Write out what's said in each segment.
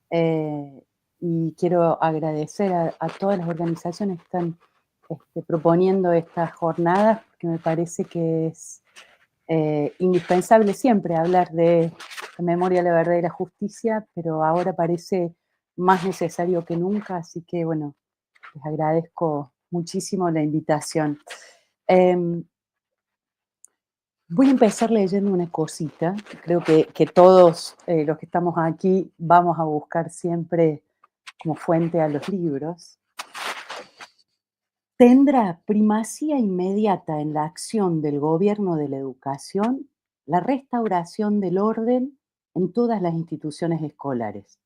Eh, y quiero agradecer a todas las organizaciones que están proponiendo estas jornadas, porque me parece que es indispensable siempre hablar de la memoria, la verdad y la justicia, pero ahora parece más necesario que nunca, así que bueno, les agradezco muchísimo la invitación. Em, Voy a empezar leyendo una cosita. Creo que todos los que estamos aquí vamos a buscar siempre como fuente a los libros. ¿Tendrá primacía inmediata en la acción del gobierno de la educación la restauración del orden en todas las instituciones escolares?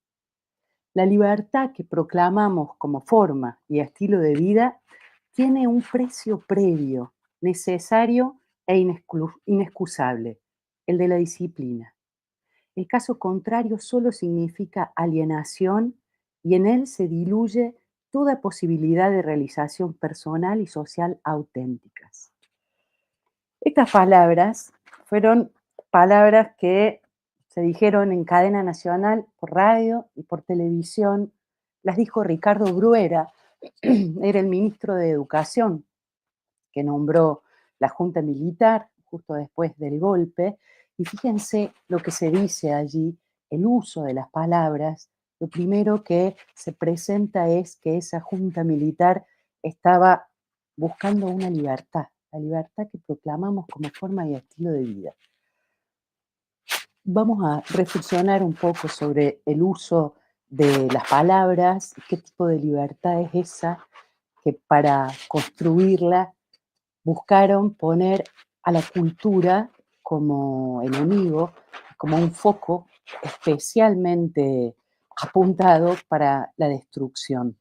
La libertad que proclamamos como forma y estilo de vida tiene un precio previo, necesario e inexcusable, el de la disciplina. El caso contrario solo significa alienación y en él se diluye toda posibilidad de realización personal y social auténticas. Estas palabras fueron palabras que se dijeron en cadena nacional, por radio y por televisión. Las dijo Ricardo Bruera, era el ministro de Educación que nombró la Junta Militar justo después del golpe. Y fíjense lo que se dice allí, el uso de las palabras. Lo primero que se presenta es que esa Junta Militar estaba buscando una libertad, la libertad que proclamamos como forma y estilo de vida. Vamos a reflexionar un poco sobre el uso de las palabras, qué tipo de libertad es esa que para construirla buscaron poner a la cultura como enemigo, como un foco especialmente apuntado para la destrucción.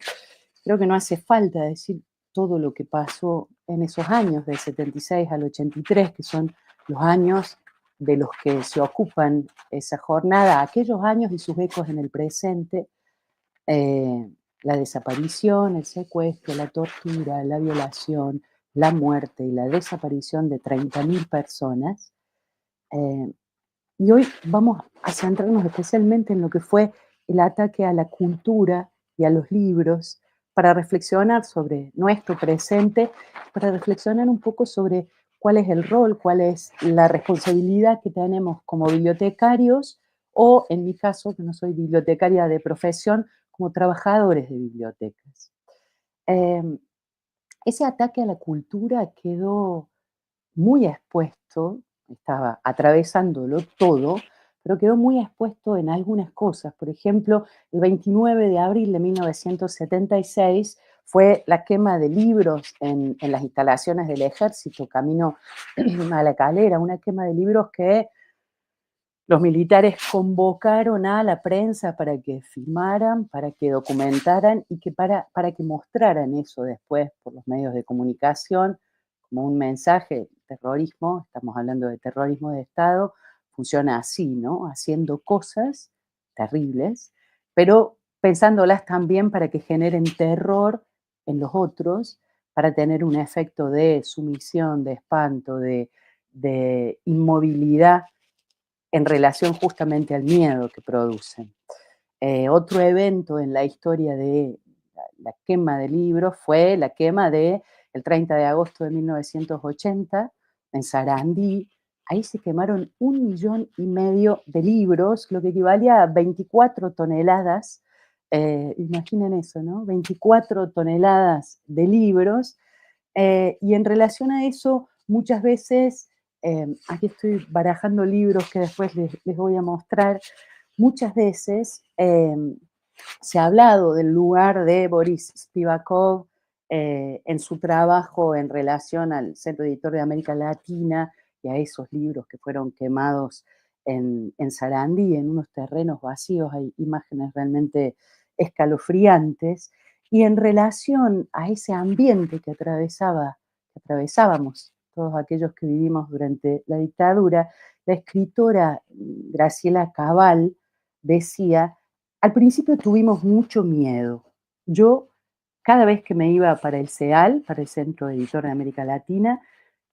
Creo que no hace falta decir todo lo que pasó en esos años, del 76 al 83, que son los años de los que se ocupan esa jornada, aquellos años y sus ecos en el presente, eh, la desaparición, el secuestro, la tortura, la violación, la muerte y la desaparición de 30.000 personas. eh, y hoy vamos a centrarnos especialmente en lo que fue el ataque a la cultura y a los libros para reflexionar sobre nuestro presente, para reflexionar un poco sobre cuál es el rol, cuál es la responsabilidad que tenemos como bibliotecarios o, en mi caso, que no soy bibliotecaria de profesión, como trabajadores de bibliotecas. Eh, Ese ataque a la cultura quedó muy expuesto, estaba atravesándolo todo, pero quedó muy expuesto en algunas cosas. Por ejemplo, el 29 de abril de 1976 fue la quema de libros en las instalaciones del ejército, camino a la Calera, una quema de libros que los militares convocaron a la prensa para que filmaran, para que documentaran y que para que mostraran eso después por los medios de comunicación como un mensaje. Terrorismo, estamos hablando de terrorismo de Estado, funciona así, ¿no? Haciendo cosas terribles, pero pensándolas también para que generen terror en los otros, para tener un efecto de sumisión, de espanto, de inmovilidad en relación justamente al miedo que producen. Otro evento en la historia de la quema de libros fue la quema de el 30 de agosto de 1980 en Sarandí. Ahí se quemaron 1,5 millones de libros, lo que equivalía a 24 toneladas. Imaginen eso, ¿no? 24 toneladas de libros. Y en relación a eso, muchas veces, aquí estoy barajando libros que después les voy a mostrar, muchas veces se ha hablado del lugar de Boris Spivakov en su trabajo en relación al Centro Editor de América Latina y a esos libros que fueron quemados en Sarandí, en unos terrenos vacíos. Hay imágenes realmente escalofriantes. Y en relación a ese ambiente que atravesábamos todos aquellos que vivimos durante la dictadura, la escritora Graciela Cabal decía: al principio tuvimos mucho miedo. Yo, cada vez que me iba para el CEAL, para el Centro Editor de América Latina,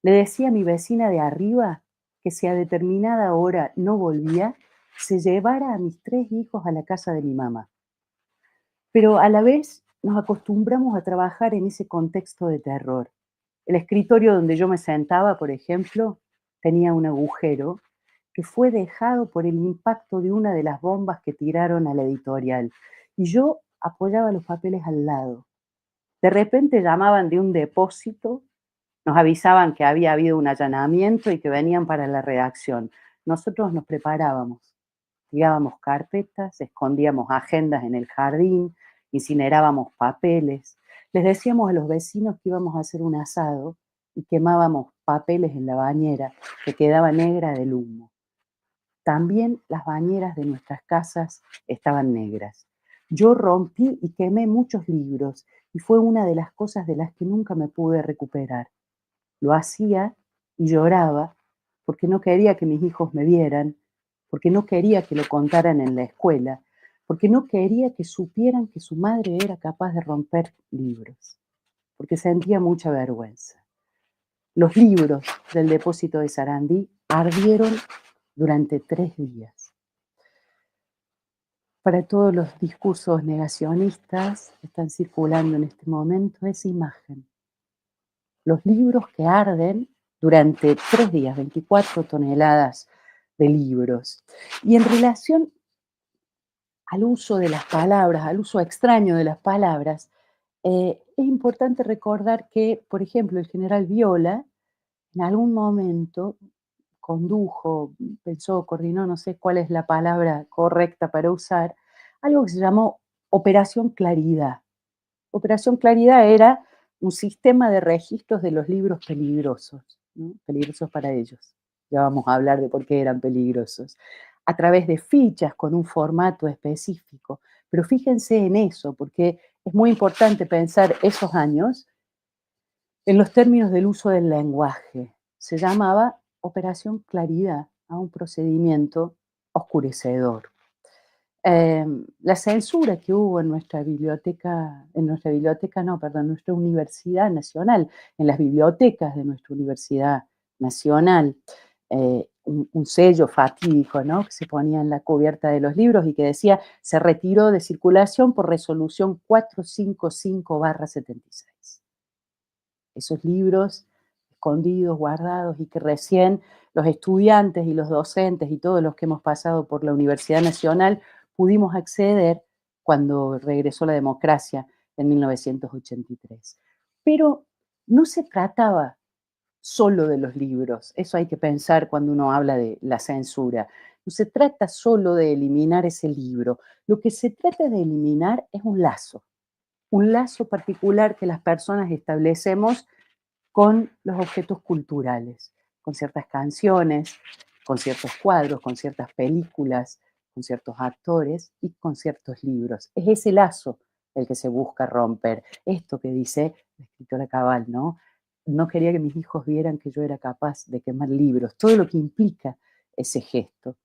le decía a mi vecina de arriba que si a determinada hora no volvía, se llevara a mis 3 hijos a la casa de mi mamá. pero a la vez nos acostumbramos a trabajar en ese contexto de terror. El escritorio donde yo me sentaba, por ejemplo, tenía un agujero que fue dejado por el impacto de una de las bombas que tiraron a la editorial. Y yo apoyaba los papeles al lado. De repente llamaban de un depósito, nos avisaban que había habido un allanamiento y que venían para la redacción. Nosotros nos preparábamos, tirábamos carpetas, escondíamos agendas en el jardín, incinerábamos papeles, les decíamos a los vecinos que íbamos a hacer un asado y quemábamos papeles en la bañera que quedaba negra del humo. También las bañeras de nuestras casas estaban negras. Yo rompí y quemé muchos libros y fue una de las cosas de las que nunca me pude recuperar. Lo hacía y lloraba porque no quería que mis hijos me vieran, porque no quería que lo contaran en la escuela, porque no quería que supieran que su madre era capaz de romper libros, porque sentía mucha vergüenza. Los libros del depósito de Sarandí ardieron durante 3 días. Para todos los discursos negacionistas que están circulando en este momento esa imagen. Los libros que arden durante 3 días, 24 toneladas de libros. Y en relación al uso de las palabras, al uso extraño de las palabras, es importante recordar que, por ejemplo, el general Viola en algún momento condujo, pensó, coordinó, no sé cuál es la palabra correcta para usar, algo que se llamó Operación Claridad. Operación Claridad era un sistema de registros de los libros peligrosos, ¿no? Peligrosos para ellos. Ya vamos a hablar de por qué eran peligrosos. A través de fichas con un formato específico. Pero fíjense en eso, porque es muy importante pensar esos años en los términos del uso del lenguaje. Se llamaba Operación Claridad a un procedimiento oscurecedor. La censura que hubo en nuestra biblioteca no, perdón, nuestra Universidad Nacional, en las bibliotecas de nuestra Universidad Nacional, un sello fatídico, ¿no? Que se ponía en la cubierta de los libros y que decía, se retiró de circulación por resolución 455/76. Esos libros escondidos, guardados y que recién los estudiantes y los docentes y todos los que hemos pasado por la Universidad Nacional pudimos acceder cuando regresó la democracia en 1983. Pero no se trataba solo de los libros, eso hay que pensar cuando uno habla de la censura. No se trata solo de eliminar ese libro, lo que se trata de eliminar es un lazo particular que las personas establecemos con los objetos culturales, con ciertas canciones, con ciertos cuadros, con ciertas películas, con ciertos actores y con ciertos libros. Es ese lazo el que se busca romper. Esto que dice la escritora Cabal, ¿no? No quería que mis hijos vieran que yo era capaz de quemar libros, todo lo que implica ese gesto.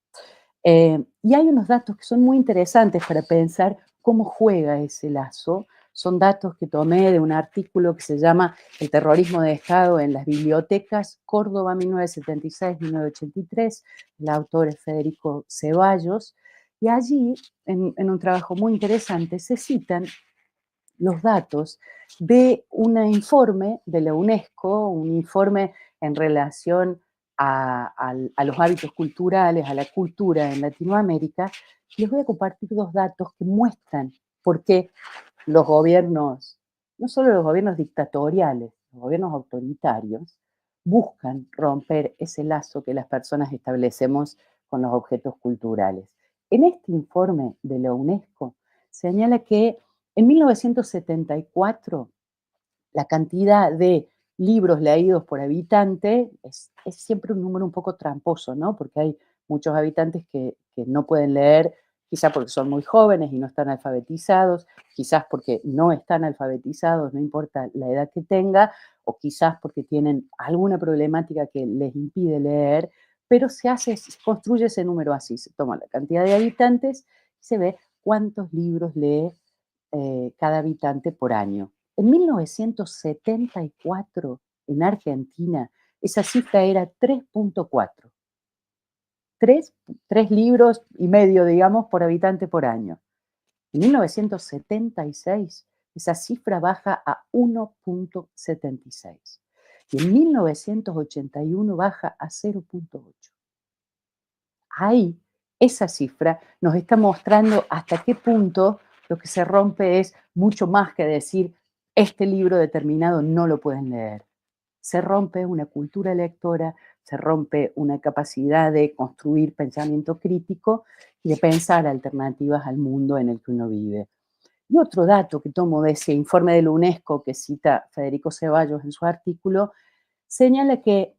Y hay unos datos que son muy interesantes para pensar cómo juega ese lazo. Son datos que tomé de un artículo que se llama El terrorismo de Estado en las bibliotecas, Córdoba 1976-1983. El autor es Federico Ceballos. Y allí, en un trabajo muy interesante, se citan los datos de un informe de la UNESCO, un informe en relación a los hábitos culturales, a la cultura en Latinoamérica. Les voy a compartir 2 datos que muestran por qué los gobiernos, no solo los gobiernos dictatoriales, los gobiernos autoritarios, buscan romper ese lazo que las personas establecemos con los objetos culturales. En este informe de la UNESCO señala que en 1974 la cantidad de libros leídos por habitante es siempre un número un poco tramposo, ¿no? Porque hay muchos habitantes que no pueden leer, quizás porque son muy jóvenes y no están alfabetizados, quizás porque no están alfabetizados, no importa la edad que tenga, o quizás porque tienen alguna problemática que les impide leer, pero se construye ese número así, se toma la cantidad de habitantes y se ve cuántos libros lee cada habitante por año. En 1974, en Argentina, esa cifra era 3,4. Tres libros y medio, digamos, por habitante por año. En 1976 esa cifra baja a 1,76 y en 1981 baja a 0,8. Ahí, esa cifra nos está mostrando hasta qué punto lo que se rompe es mucho más que decir, este libro determinado no lo pueden leer. Se rompe una cultura lectora, se rompe una capacidad de construir pensamiento crítico y de pensar alternativas al mundo en el que uno vive. Y otro dato que tomo de ese informe de la UNESCO que cita Federico Ceballos en su artículo, señala que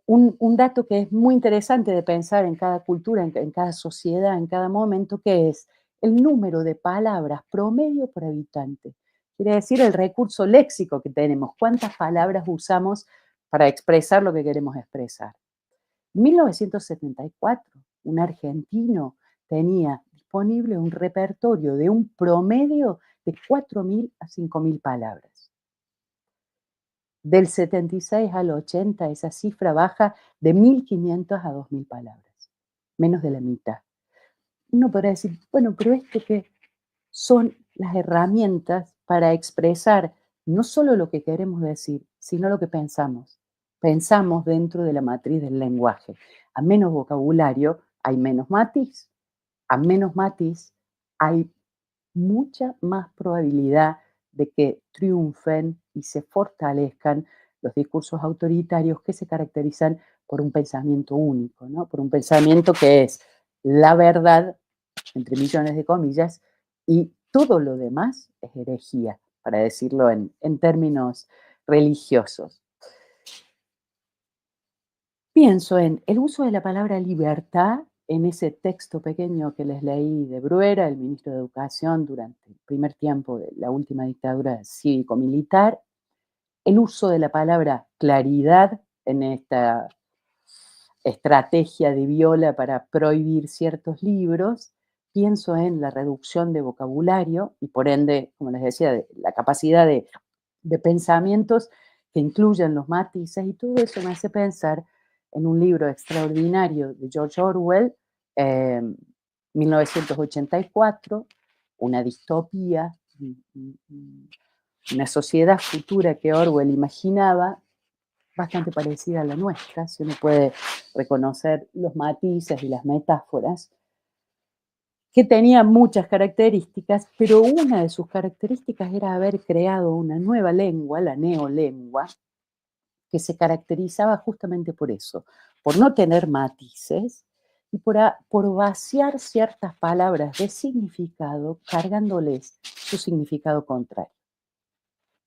un dato que es muy interesante de pensar en cada cultura, en cada sociedad, en cada momento, que es el número de palabras promedio por habitante. Quiere decir el recurso léxico que tenemos, cuántas palabras usamos para expresar lo que queremos expresar. En 1974, un argentino tenía disponible un repertorio de un promedio de 4.000 a 5.000 palabras. Del 76 al 80, esa cifra baja de 1.500 a 2.000 palabras, menos de la mitad. Uno podrá decir, bueno, pero esto que son las herramientas para expresar no solo lo que queremos decir, sino lo que pensamos. Pensamos dentro de la matriz del lenguaje. A menos vocabulario hay menos matiz, a menos matiz hay mucha más probabilidad de que triunfen y se fortalezcan los discursos autoritarios que se caracterizan por un pensamiento único, ¿no? Por un pensamiento que es la verdad, entre millones de comillas, y todo lo demás es herejía, para decirlo en términos religiosos. Pienso en el uso de la palabra libertad en ese texto pequeño que les leí de Bruera, el ministro de Educación, durante el primer tiempo de la última dictadura cívico-militar, el uso de la palabra claridad en esta estrategia de Viola para prohibir ciertos libros, pienso en la reducción de vocabulario y por ende, como les decía, de la capacidad de pensamientos que incluyan los matices y todo eso me hace pensar en un libro extraordinario de George Orwell, eh, 1984, una distopía, una sociedad futura que Orwell imaginaba, bastante parecida a la nuestra, si uno puede reconocer los matices y las metáforas, que tenía muchas características, pero una de sus características era haber creado una nueva lengua, la neolengua, que se caracterizaba justamente por eso, por no tener matices y por vaciar ciertas palabras de significado, cargándoles su significado contrario.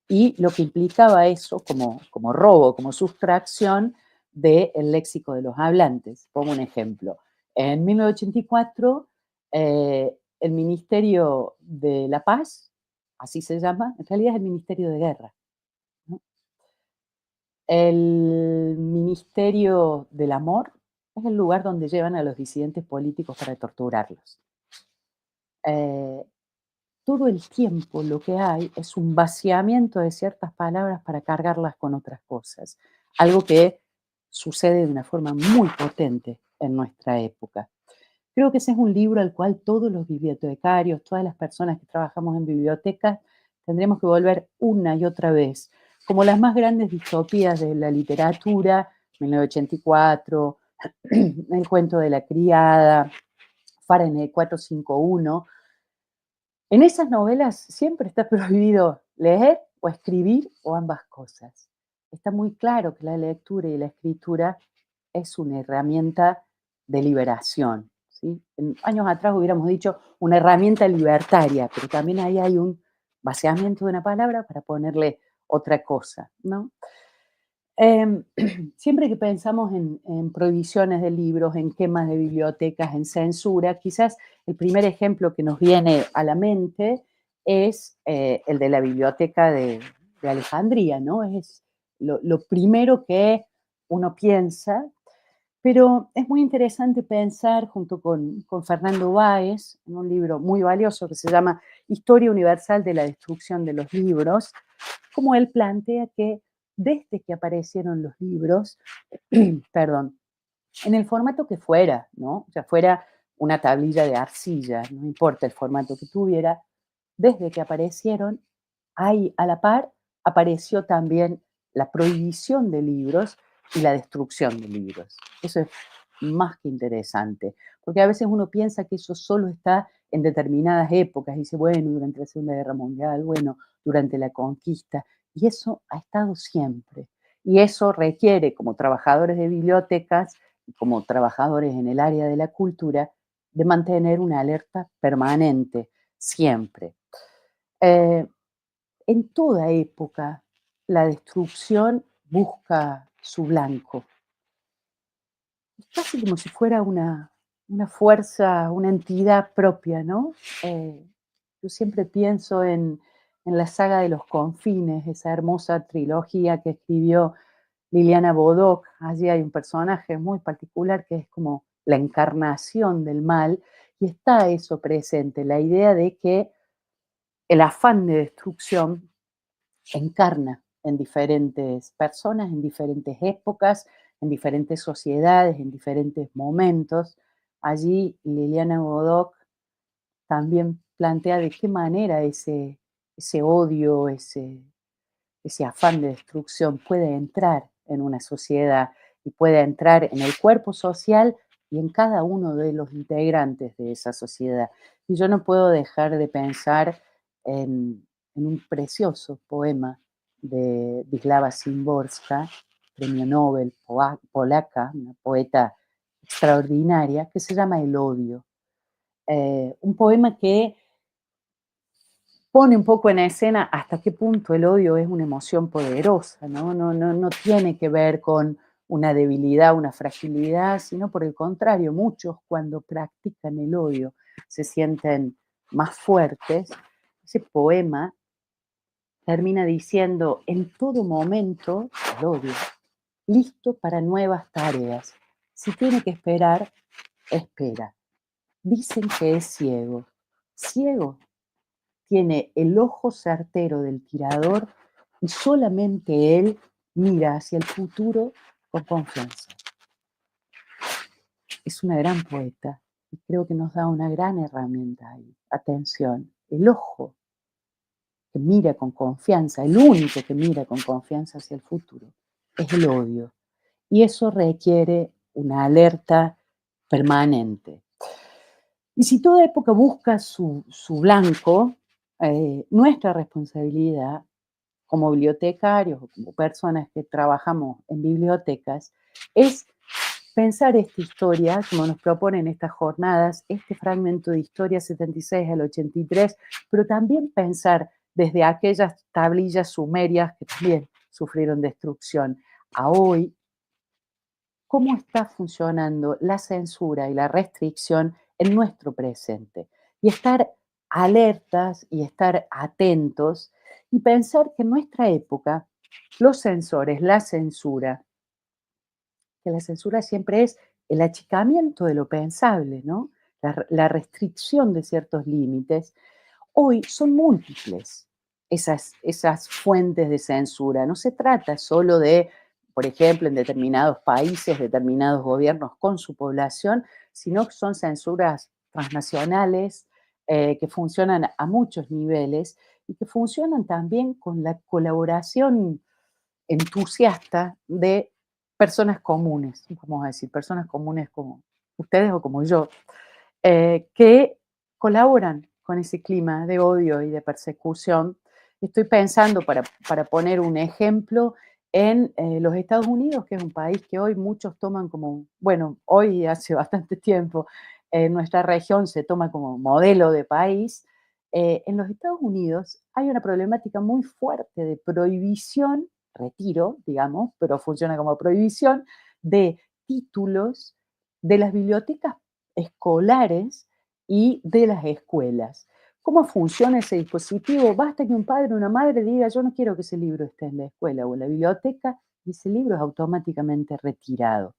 Y lo que implicaba eso como robo, como sustracción del léxico de los hablantes. Pongo un ejemplo. En 1984, el Ministerio de la Paz, así se llama, en realidad es el Ministerio de Guerra, ¿no? El Ministerio del Amor es el lugar donde llevan a los disidentes políticos para torturarlos. Eh, Todo el tiempo lo que hay es un vaciamiento de ciertas palabras para cargarlas con otras cosas, algo que sucede de una forma muy potente en nuestra época. Creo que ese es un libro al cual todos los bibliotecarios, todas las personas que trabajamos en bibliotecas, tendremos que volver una y otra vez, como las más grandes distopías de la literatura, 1984, El cuento de la criada, Fahrenheit 451. En esas novelas siempre está prohibido leer o escribir o ambas cosas. Está muy claro que la lectura y la escritura es una herramienta de liberación, ¿sí? En años atrás hubiéramos dicho una herramienta libertaria, pero también ahí hay un vaciamiento de una palabra para ponerle otra cosa, ¿no? Siempre que pensamos en prohibiciones de libros, en quemas de bibliotecas, en censura, quizás el primer ejemplo que nos viene a la mente es el de la biblioteca de Alejandría, ¿no? Es lo primero que uno piensa, pero es muy interesante pensar junto con Fernando Báez, en un libro muy valioso que se llama Historia Universal de la Destrucción de los Libros, cómo él plantea que desde que aparecieron los libros, perdón, en el formato que fuera, ¿no? Ya fuera una tablilla de arcilla, no importa el formato que tuviera, desde que aparecieron, ahí a la par apareció también la prohibición de libros y la destrucción de libros. Eso es más que interesante, porque a veces uno piensa que eso solo está en determinadas épocas, y dice, bueno, durante la Segunda Guerra Mundial, bueno, durante la conquista, y eso ha estado siempre. Y eso requiere, como trabajadores de bibliotecas y como trabajadores en el área de la cultura, de mantener una alerta permanente, siempre. Eh, en toda época, la destrucción busca su blanco. Es casi como si fuera una fuerza, una entidad propia, ¿no? Eh, yo siempre pienso en la saga de los confines, esa hermosa trilogía que escribió Liliana Bodoc. Allí hay un personaje muy particular que es como la encarnación del mal, y está eso presente, la idea de que el afán de destrucción encarna en diferentes personas, en diferentes épocas, en diferentes sociedades, en diferentes momentos. Allí Liliana Bodoc también plantea de qué manera ese odio, ese afán de destrucción puede entrar en una sociedad y puede entrar en el cuerpo social y en cada uno de los integrantes de esa sociedad. Y yo no puedo dejar de pensar en un precioso poema de Wisława Szymborska, premio Nobel polaca, una poeta extraordinaria, que se llama El odio. Un poema que pone un poco en escena hasta qué punto el odio es una emoción poderosa, ¿no? No tiene que ver con una debilidad, una fragilidad, sino por el contrario, muchos cuando practican el odio se sienten más fuertes. Ese poema termina diciendo, en todo momento, el odio, listo para nuevas tareas. Si tiene que esperar, espera. Dicen que es ciego. Ciego, tiene el ojo certero del tirador y solamente él mira hacia el futuro con confianza. Es una gran poeta y creo que nos da una gran herramienta ahí. Atención, el ojo que mira con confianza, el único que mira con confianza hacia el futuro, es el odio. Y eso requiere una alerta permanente. Y si toda época busca su blanco, nuestra responsabilidad como bibliotecarios o como personas que trabajamos en bibliotecas, es pensar esta historia, como nos proponen estas jornadas, este fragmento de historia 76 al 83, pero también pensar desde aquellas tablillas sumerias que también sufrieron destrucción, a hoy, cómo está funcionando la censura y la restricción en nuestro presente. Y estar alertas y estar atentos y pensar que en nuestra época los censores, la censura, que la censura siempre es el achicamiento de lo pensable, ¿no? La restricción de ciertos límites. Hoy son múltiples esas fuentes de censura. No se trata solo de, por ejemplo, en determinados países, determinados gobiernos con su población, sino que son censuras transnacionales que funcionan a muchos niveles y que funcionan también con la colaboración entusiasta de personas comunes, vamos a decir, personas comunes como ustedes o como yo, que colaboran con ese clima de odio y de persecución. Estoy pensando, para poner un ejemplo, en los Estados Unidos, que es un país que hoy muchos toman como, bueno, hoy y hace bastante tiempo, en nuestra región se toma como modelo de país. En los Estados Unidos hay una problemática muy fuerte de prohibición, retiro, digamos, pero funciona como prohibición, de títulos de las bibliotecas escolares y de las escuelas. ¿Cómo funciona ese dispositivo? Basta que un padre o una madre diga, yo no quiero que ese libro esté en la escuela o en la biblioteca, y ese libro es automáticamente retirado.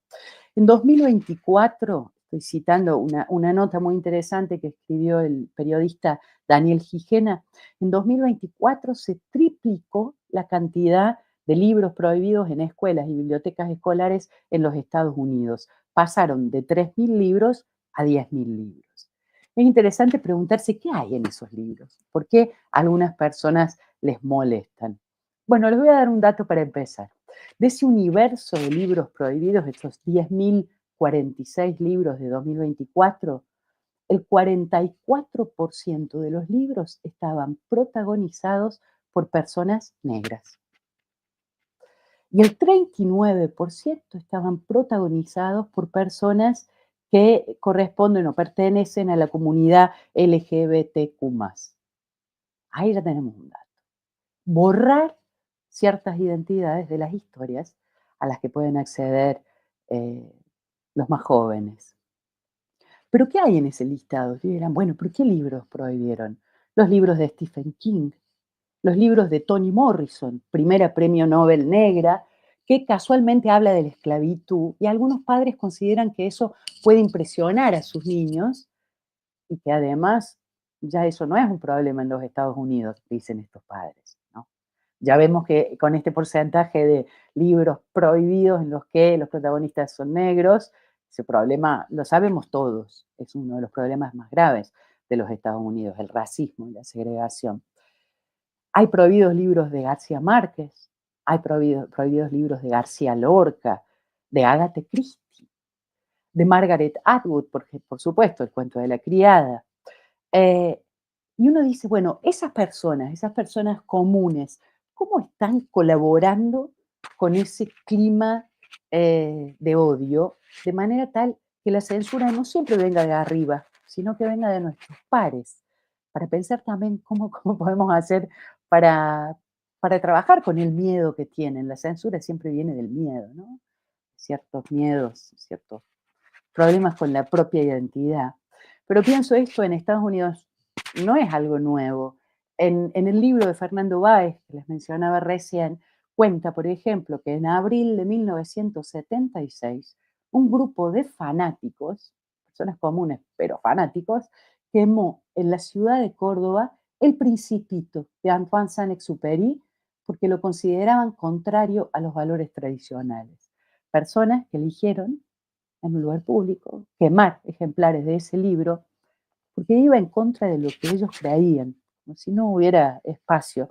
En 2024, estoy citando una nota muy interesante que escribió el periodista Daniel Gijena, en 2024 se triplicó la cantidad de libros prohibidos en escuelas y bibliotecas escolares en los Estados Unidos. Pasaron de 3.000 libros a 10.000 libros. Es interesante preguntarse qué hay en esos libros, por qué a algunas personas les molestan. Bueno, les voy a dar un dato para empezar. De ese universo de libros prohibidos, estos 10.046 libros de 2024, el 44% de los libros estaban protagonizados por personas negras y el 39% estaban protagonizados por personas que corresponden o pertenecen a la comunidad LGBTQ+. Ahí ya tenemos un dato. Borrar ciertas identidades de las historias a las que pueden acceder eh, los más jóvenes. ¿Pero qué hay en ese listado? Y dirán, bueno, ¿pero qué libros prohibieron? Los libros de Stephen King, los libros de Toni Morrison, primera premio Nobel negra, que casualmente habla de la esclavitud, y algunos padres consideran que eso puede impresionar a sus niños y que además ya eso no es un problema en los Estados Unidos, dicen estos padres, ¿no? Ya vemos que con este porcentaje de libros prohibidos en los que los protagonistas son negros, ese problema lo sabemos todos, es uno de los problemas más graves de los Estados Unidos, el racismo y la segregación. Hay prohibidos libros de García Márquez, hay prohibidos libros de García Lorca, de Agatha Christie, de Margaret Atwood, porque, por supuesto, el cuento de la criada. Eh, y uno dice, bueno, esas personas comunes, ¿cómo están colaborando con ese clima de odio? De manera tal que la censura no siempre venga de arriba, sino que venga de nuestros pares, para pensar también cómo podemos hacer para, para trabajar con el miedo que tienen. La censura siempre viene del miedo, ¿no? Ciertos miedos, ciertos problemas con la propia identidad. Pero pienso esto en Estados Unidos no es algo nuevo. En el libro de Fernando Báez, que les mencionaba recién, cuenta, por ejemplo, que en abril de 1976, un grupo de fanáticos, personas comunes, pero fanáticos, quemó en la ciudad de Córdoba El Principito de Antoine Saint-Exupéry porque lo consideraban contrario a los valores tradicionales. Personas que eligieron en un lugar público, quemar ejemplares de ese libro, porque iba en contra de lo que ellos creían, como si no hubiera espacio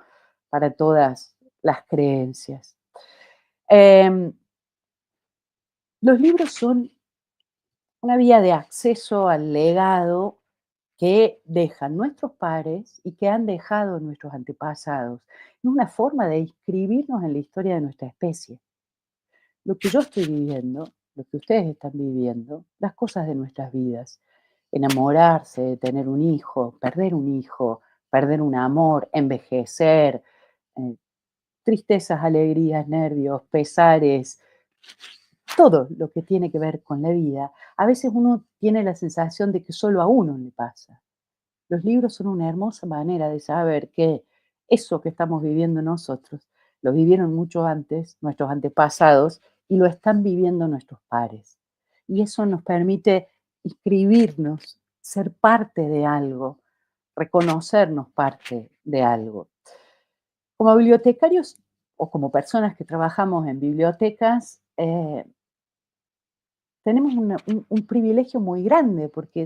para todas las creencias. Eh, los libros son una vía de acceso al legado que dejan nuestros padres y que han dejado nuestros antepasados. Es una forma de inscribirnos en la historia de nuestra especie. Lo que yo estoy viviendo, lo que ustedes están viviendo, las cosas de nuestras vidas, enamorarse, tener un hijo, perder un amor, envejecer, eh, tristezas, alegrías, nervios, pesares, todo lo que tiene que ver con la vida, a veces uno tiene la sensación de que solo a uno le pasa. Los libros son una hermosa manera de saber que eso que estamos viviendo nosotros, lo vivieron mucho antes nuestros antepasados y lo están viviendo nuestros pares. Y eso nos permite inscribirnos, ser parte de algo, reconocernos parte de algo. Como bibliotecarios o como personas que trabajamos en bibliotecas, tenemos un privilegio muy grande porque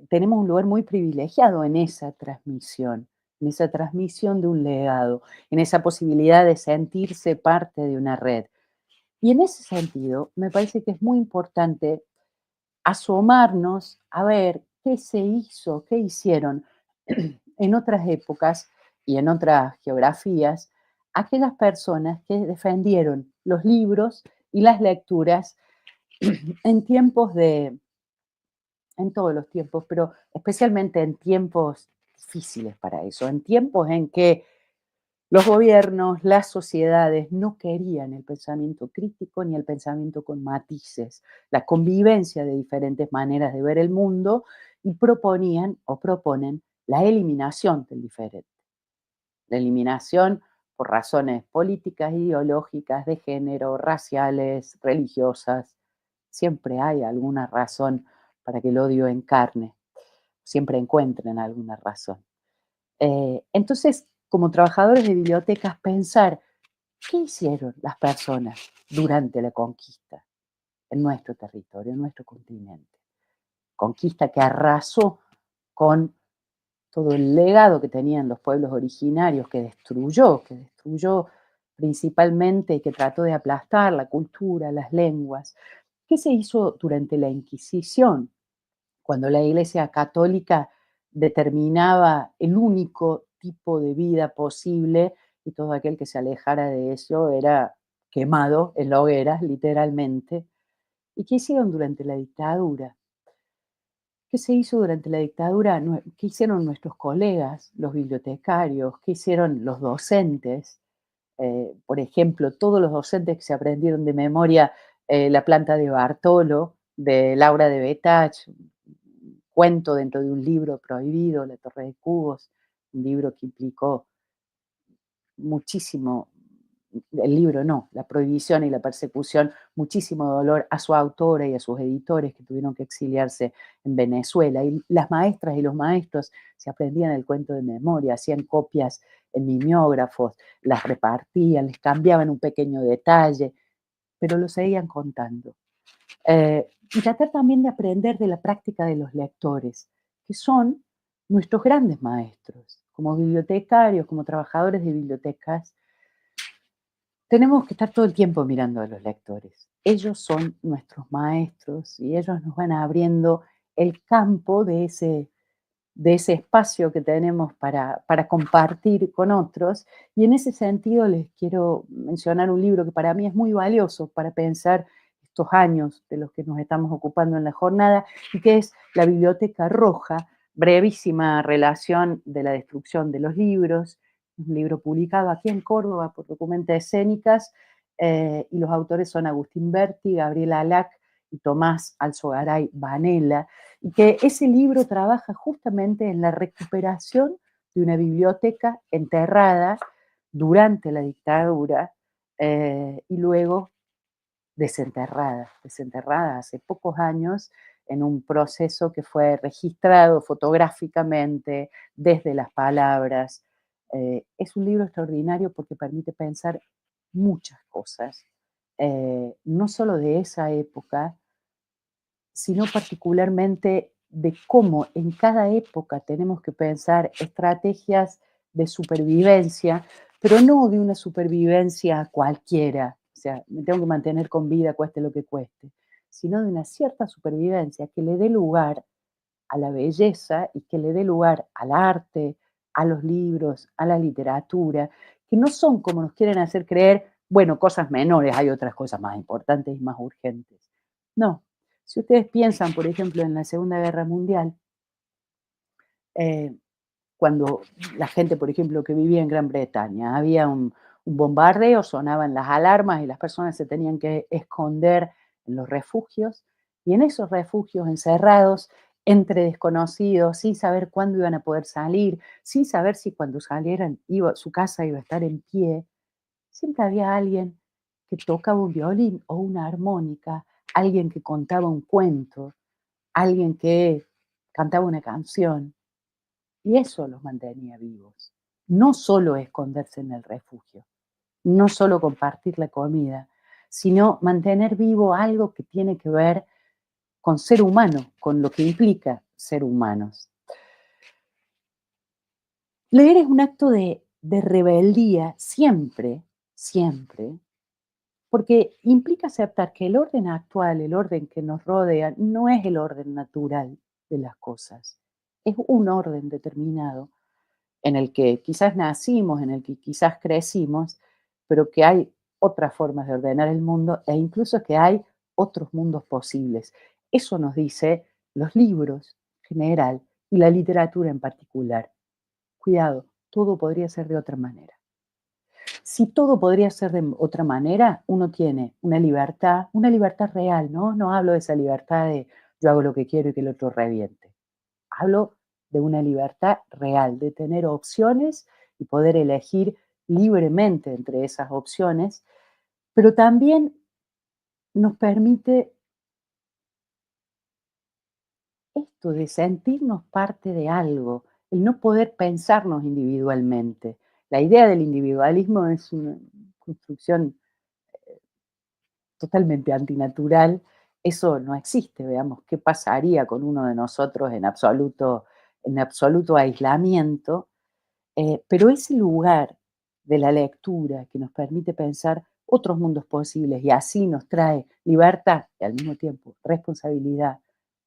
tenemos un lugar muy privilegiado en esa transmisión de un legado, en esa posibilidad de sentirse parte de una red. Y en ese sentido, me parece que es muy importante asomarnos a ver qué se hizo, qué hicieron en otras épocas y en otras geografías aquellas personas que defendieron los libros y las lecturas en tiempos en todos los tiempos, pero especialmente en tiempos difíciles para eso, en tiempos en que los gobiernos, las sociedades no querían el pensamiento crítico ni el pensamiento con matices, la convivencia de diferentes maneras de ver el mundo y proponían o proponen la eliminación del diferente, la eliminación por razones políticas, ideológicas, de género, raciales, religiosas. Siempre hay alguna razón para que el odio encarne, siempre encuentren alguna razón. Entonces, como trabajadores de bibliotecas, pensar qué hicieron las personas durante la conquista en nuestro territorio, en nuestro continente. conquista que arrasó con todo el legado que tenían los pueblos originarios, que destruyó principalmente y que trató de aplastar la cultura, las lenguas. ¿Qué se hizo durante la Inquisición? Cuando la Iglesia Católica determinaba el único tipo de vida posible y todo aquel que se alejara de eso era quemado en la hoguera, literalmente. ¿Y qué hicieron durante la dictadura? ¿Qué se hizo durante la dictadura? ¿Qué hicieron nuestros colegas, los bibliotecarios? ¿Qué hicieron los docentes? Por ejemplo, todos los docentes que se aprendieron de memoria La planta de Bartolo, de Laura de Betach, un cuento dentro de un libro prohibido, La Torre de Cubos, un libro que implicó muchísimo, el libro no, la prohibición y la persecución, muchísimo dolor a su autora y a sus editores que tuvieron que exiliarse en Venezuela. Y las maestras y los maestros se aprendían el cuento de memoria, hacían copias en mimeógrafos, las repartían, les cambiaban un pequeño detalle, pero lo seguían contando. Y tratar también de aprender de la práctica de los lectores, que son nuestros grandes maestros, como bibliotecarios, como trabajadores de bibliotecas. Tenemos que estar todo el tiempo mirando a los lectores. Ellos son nuestros maestros y ellos nos van abriendo el campo de ese espacio que tenemos para compartir con otros. Y en ese sentido les quiero mencionar un libro que para mí es muy valioso para pensar estos años de los que nos estamos ocupando en la jornada, y que es La Biblioteca Roja, brevísima relación de la destrucción de los libros, un libro publicado aquí en Córdoba por Documenta Escénicas, y los autores son Agustín Berti, Gabriela Alac y Tomás Alzogaray Banela, y que ese libro trabaja justamente en la recuperación de una biblioteca enterrada durante la dictadura, y luego desenterrada hace pocos años en un proceso que fue registrado fotográficamente desde las palabras. Es un libro extraordinario porque permite pensar muchas cosas, no solo de esa época, sino particularmente de cómo en cada época tenemos que pensar estrategias de supervivencia, pero no de una supervivencia cualquiera, o sea, me tengo que mantener con vida cueste lo que cueste, sino de una cierta supervivencia que le dé lugar a la belleza y que le dé lugar al arte, a los libros, a la literatura, que no son como nos quieren hacer creer, bueno, cosas menores, hay otras cosas más importantes y más urgentes. No, si ustedes piensan, por ejemplo, en la Segunda Guerra Mundial, eh, cuando la gente, por ejemplo, que vivía en Gran Bretaña, había un bombardeo, sonaban las alarmas y las personas se tenían que esconder en los refugios, y en esos refugios encerrados entre desconocidos, sin saber cuándo iban a poder salir, sin saber si cuando salieran su casa iba a estar en pie, siempre había alguien que tocaba un violín o una armónica, alguien que contaba un cuento, alguien que cantaba una canción, y eso los mantenía vivos. No solo esconderse en el refugio, no solo compartir la comida, sino mantener vivo algo que tiene que ver con ser humano, con lo que implica ser humanos. Leer es un acto de rebeldía siempre, siempre, porque implica aceptar que el orden actual, el orden que nos rodea, no es el orden natural de las cosas. Es un orden determinado en el que quizás nacimos, en el que quizás crecimos, pero que hay otras formas de ordenar el mundo e incluso que hay otros mundos posibles. Eso nos dice los libros en general y la literatura en particular. Cuidado, todo podría ser de otra manera. Si todo podría ser de otra manera, uno tiene una libertad real, ¿no? No hablo de esa libertad de yo hago lo que quiero y que el otro reviente. Hablo de una libertad real, de tener opciones y poder elegir libremente entre esas opciones, pero también nos permite esto de sentirnos parte de algo, el no poder pensarnos individualmente. La idea del individualismo es una construcción totalmente antinatural Eso no existe, veamos qué pasaría con uno de nosotros en absoluto aislamiento, pero ese lugar de la lectura que nos permite pensar otros mundos posibles y así nos trae libertad y al mismo tiempo responsabilidad,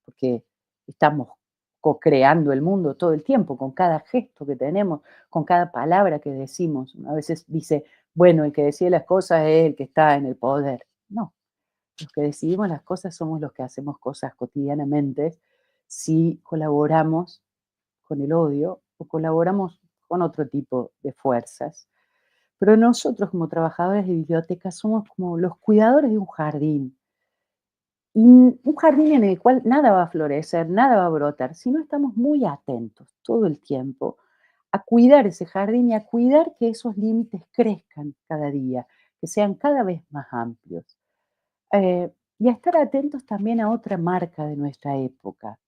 porque estamos co-creando el mundo todo el tiempo, con cada gesto que tenemos, con cada palabra que decimos. Uno a veces dice, bueno, el que decide las cosas es el que está en el poder. No, los que decidimos las cosas somos los que hacemos cosas cotidianamente si colaboramos con el odio o colaboramos con otro tipo de fuerzas. Pero nosotros como trabajadores de biblioteca somos como los cuidadores de un jardín. Y un jardín en el cual nada va a florecer, nada va a brotar, si no estamos muy atentos todo el tiempo a cuidar ese jardín y a cuidar que esos límites crezcan cada día, que sean cada vez más amplios. Y a estar atentos también a otra marca de nuestra época,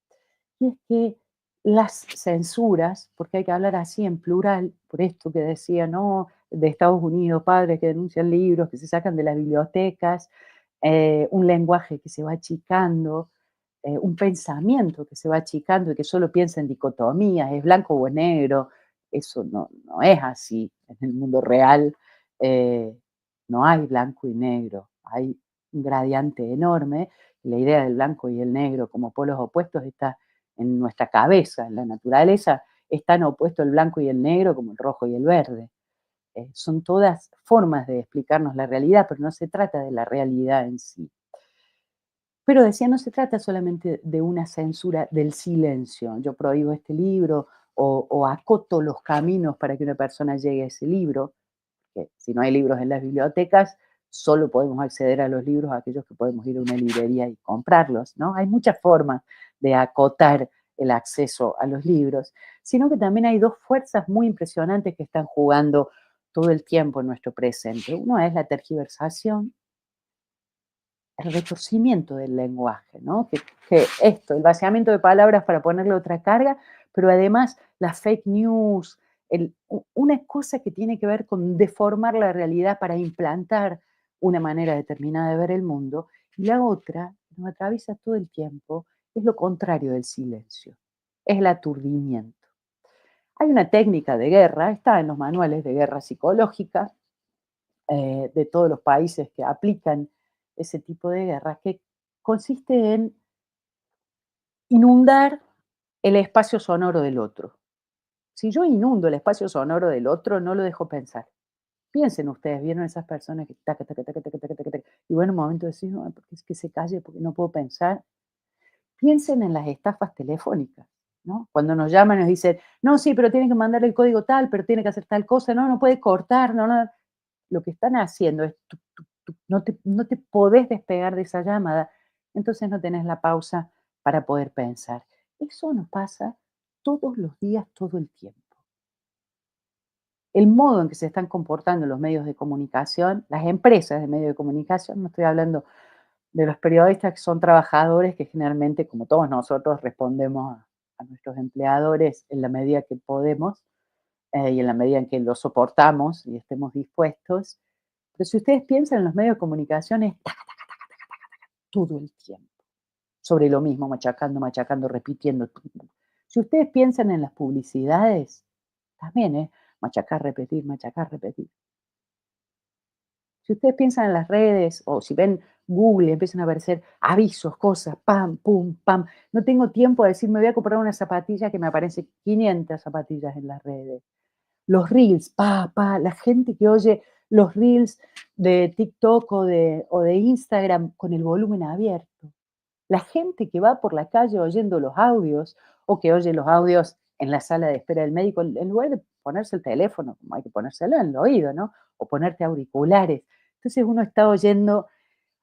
y es que las censuras, porque hay que hablar así en plural, por esto que decía, ¿no? De Estados Unidos, padres que denuncian libros que se sacan de las bibliotecas, un lenguaje que se va achicando, un pensamiento que se va achicando y que solo piensa en dicotomías, es blanco o es negro. Eso no es así. En el mundo real eh, no hay blanco y negro, hay un gradiente enorme. La idea del blanco y el negro como polos opuestos está en nuestra cabeza, en la naturaleza es tan opuesto el blanco y el negro como el rojo y el verde. Son todas formas de explicarnos la realidad, pero no se trata de la realidad en sí. Pero decía, no se trata solamente de una censura del silencio. Yo prohíbo este libro o acoto los caminos para que una persona llegue a ese libro, que si no hay libros en las bibliotecas, solo podemos acceder a los libros aquellos que podemos ir a una librería y comprarlos, ¿no? Hay muchas formas de acotar el acceso a los libros, sino que también hay dos fuerzas muy impresionantes que están jugando todo el tiempo en nuestro presente. Uno es la tergiversación, el retorcimiento del lenguaje, ¿no? Que esto, el vaciamiento de palabras para ponerle otra carga, pero además las fake news, una cosa que tiene que ver con deformar la realidad para implantar una manera determinada de ver el mundo, y la otra, que nos atraviesa todo el tiempo, es lo contrario del silencio, es el aturdimiento. Hay una técnica de guerra, está en los manuales de guerra psicológica, de todos los países que aplican ese tipo de guerra, que consiste en inundar el espacio sonoro del otro. Si yo inundo el espacio sonoro del otro, no lo dejo pensar. Piensen ustedes, ¿vieron esas personas que taca, taca, taca, taca, taca, taca, taca? Y bueno, un momento decís, no, porque es que se calle, porque no puedo pensar. Piensen en las estafas telefónicas, ¿no? Cuando nos llaman y nos dicen, no, sí, pero tiene que mandarle el código tal, pero tiene que hacer tal cosa, no, no puede cortar, no, no. Lo que están haciendo es, no te podés despegar de esa llamada, entonces no tenés la pausa para poder pensar. Eso nos pasa todos los días, todo el tiempo. El modo en que se están comportando los medios de comunicación, las empresas de medios de comunicación, no estoy hablando de los periodistas que son trabajadores que generalmente, como todos nosotros, respondemos a nuestros empleadores en la medida que podemos y en la medida en que lo soportamos y estemos dispuestos. Pero si ustedes piensan en los medios de comunicación, es taca, taca, todo el tiempo, sobre lo mismo, machacando, machacando, repitiendo. Si ustedes piensan en las publicidades, también es machacar, repetir, machacar, repetir. Si ustedes piensan en las redes o si ven Google y empiezan a aparecer avisos, cosas, pam, pum, pam. No tengo tiempo de decir, me voy a comprar una zapatilla que me aparecen 500 zapatillas en las redes. Los reels, la gente que oye los reels de TikTok o de Instagram con el volumen abierto. La gente que va por la calle oyendo los audios o que oye los audios en la sala de espera del médico, en lugar de ponerse el teléfono, como hay que ponérselo en el oído, ¿no? O ponerte auriculares. Entonces uno está oyendo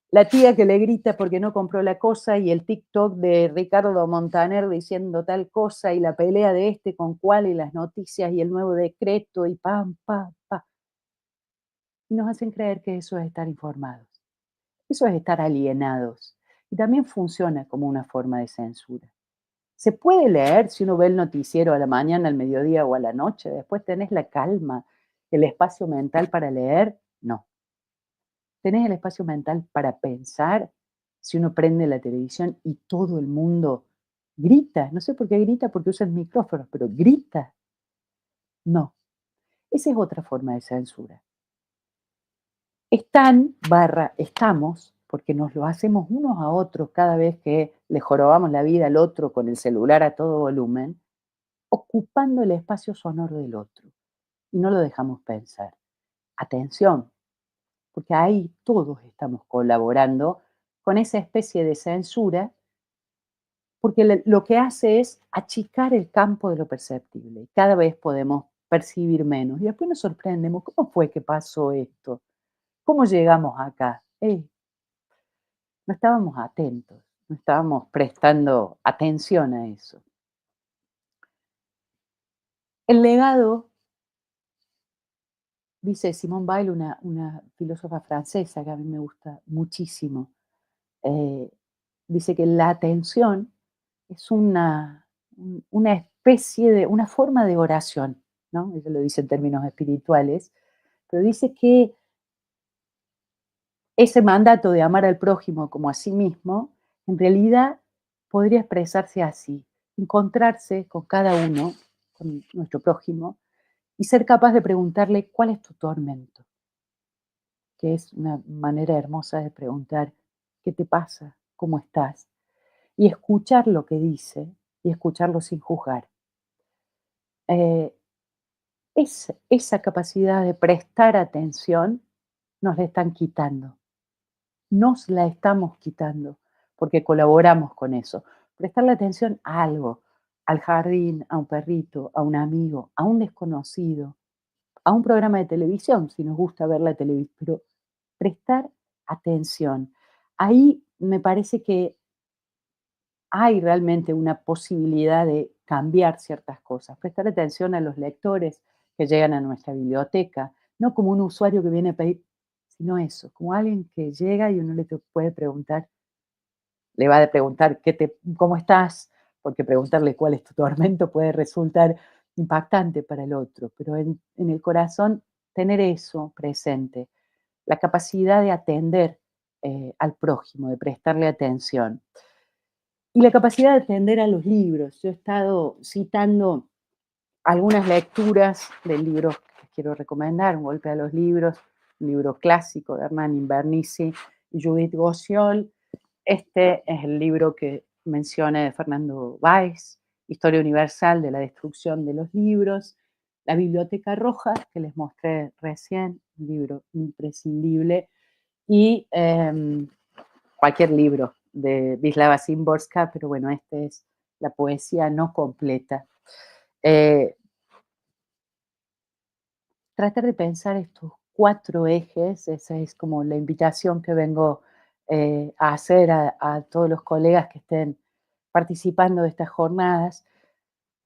la tía que le grita porque no compró la cosa y el TikTok de Ricardo Montaner diciendo tal cosa y la pelea de este con cuál y las noticias y el nuevo decreto y pam, pam, pam. Y nos hacen creer que eso es estar informados. Eso es estar alienados. Y también funciona como una forma de censura. Se puede leer si uno ve el noticiero a la mañana, al mediodía o a la noche. Después tenés la calma, el espacio mental para leer. No. ¿Tenés el espacio mental para pensar? si uno prende la televisión y todo el mundo grita. No sé por qué grita, porque usa el micrófono, pero grita. No, esa es otra forma de censura. Están, barra, estamos, porque nos lo hacemos unos a otros cada vez que le jorobamos la vida al otro con el celular a todo volumen, ocupando el espacio sonoro del otro y no lo dejamos pensar. Atención, porque ahí todos estamos colaborando con esa especie de censura, porque lo que hace es achicar el campo de lo perceptible. Cada vez podemos percibir menos y después nos sorprendemos, ¿cómo fue que pasó esto? ¿Cómo llegamos acá? No estábamos atentos, no estábamos prestando atención a eso. El legado, dice Simone Weil, una filósofa francesa que a mí me gusta muchísimo, eh, dice que la atención es una especie de, una forma de oración, ¿no? Ella lo dice en términos espirituales, pero dice que ese mandato de amar al prójimo como a sí mismo, en realidad podría expresarse así: encontrarse con cada uno, con nuestro prójimo, y ser capaz de preguntarle cuál es tu tormento, que es una manera hermosa de preguntar qué te pasa, cómo estás, y escuchar lo que dice y escucharlo sin juzgar. Eh, esa capacidad de prestar atención nos la están quitando. Nos la estamos quitando porque colaboramos con eso. Prestarle atención a algo, al jardín, a un perrito, a un amigo, a un desconocido, a un programa de televisión, si nos gusta ver la televisión, pero prestar atención. Ahí me parece que hay realmente una posibilidad de cambiar ciertas cosas. Prestar atención a los lectores que llegan a nuestra biblioteca, no como un usuario que viene a pedir, sino eso, como alguien que llega y uno puede preguntar, le va a preguntar cómo estás, porque preguntarle cuál es tu tormento puede resultar impactante para el otro, pero en el corazón tener eso presente, la capacidad de atender al prójimo, de prestarle atención. Y la capacidad de atender a los libros. Yo he estado citando algunas lecturas de libros que quiero recomendar: Un golpe a los libros, un libro clásico de Hernán Invernizzi y Judith Gosciol. Este es el libro que mencioné de Fernando Báez, Historia Universal de la Destrucción de los Libros. La Biblioteca Roja, que les mostré recién, un libro imprescindible. Y cualquier libro de Wisława Szymborska, pero bueno, este es la poesía no completa. Eh, Tratar de pensar estos 4 ejes, esa es como la invitación que vengo a hacer a todos los colegas que estén participando de estas jornadas.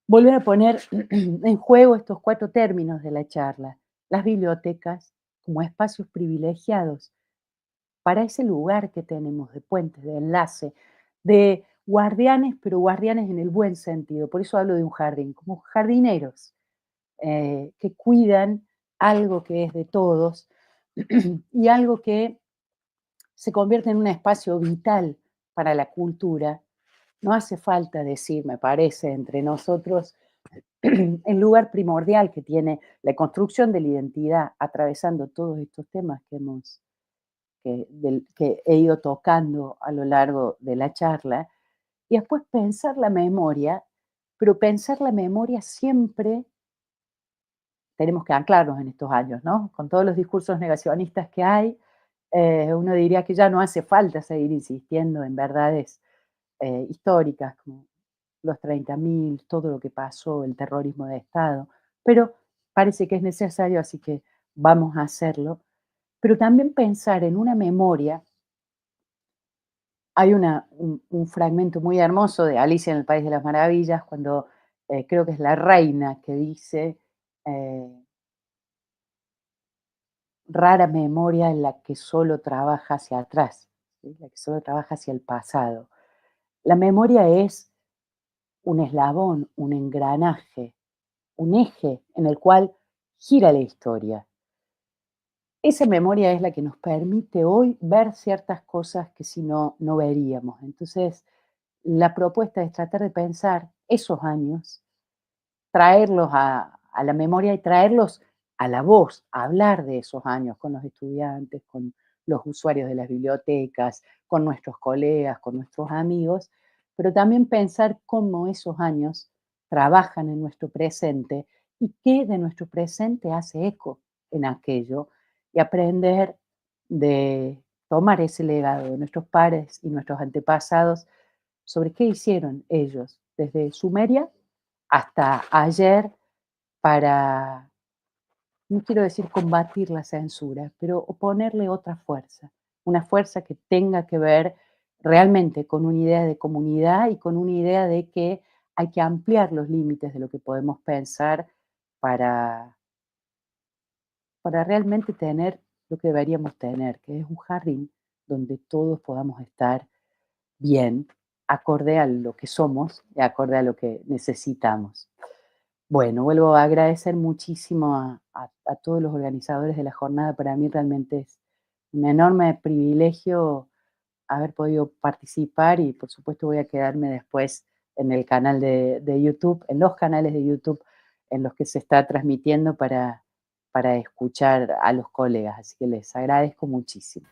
Volver a poner en juego estos 4 términos de la charla: las bibliotecas como espacios privilegiados para ese lugar que tenemos de puentes, de enlace, de guardianes, pero guardianes en el buen sentido. Por eso hablo de un jardín, como jardineros que cuidan algo que es de todos y algo que se convierte en un espacio vital para la cultura. No hace falta decir, me parece, entre nosotros, el lugar primordial que tiene la construcción de la identidad, atravesando todos estos temas que he ido tocando a lo largo de la charla, y después pensar la memoria, pero pensar la memoria siempre, tenemos que anclarnos en estos años, ¿no? Con todos los discursos negacionistas que hay, uno diría que ya no hace falta seguir insistiendo en verdades históricas, como los 30.000, todo lo que pasó, el terrorismo de Estado, pero parece que es necesario, así que vamos a hacerlo. Pero también pensar en una memoria. Hay un fragmento muy hermoso de Alicia en el País de las Maravillas, cuando creo que es la reina que dice, eh, rara memoria en la que solo trabaja hacia atrás, ¿sí? La que solo trabaja hacia el pasado. La memoria es un eslabón, un engranaje, un eje en el cual gira la historia. esa memoria es la que nos permite hoy ver ciertas cosas que si no, no veríamos. Entonces, la propuesta es tratar de pensar esos años, traerlos a la memoria y traerlos a la voz, a hablar de esos años con los estudiantes, con los usuarios de las bibliotecas, con nuestros colegas, con nuestros amigos, pero también pensar cómo esos años trabajan en nuestro presente y qué de nuestro presente hace eco en aquello y aprender de tomar ese legado de nuestros padres y nuestros antepasados sobre qué hicieron ellos desde Sumeria hasta ayer para, no quiero decir combatir la censura, pero oponerle otra fuerza, una fuerza que tenga que ver realmente con una idea de comunidad y con una idea de que hay que ampliar los límites de lo que podemos pensar para, para realmente tener lo que deberíamos tener, que es un jardín donde todos podamos estar bien, acorde a lo que somos y acorde a lo que necesitamos. Bueno, vuelvo a agradecer muchísimo a todos los organizadores de la jornada. Para mí realmente es un enorme privilegio haber podido participar y por supuesto voy a quedarme después en el canal de YouTube, en los canales de YouTube en los que se está transmitiendo para escuchar a los colegas. Así que les agradezco muchísimo.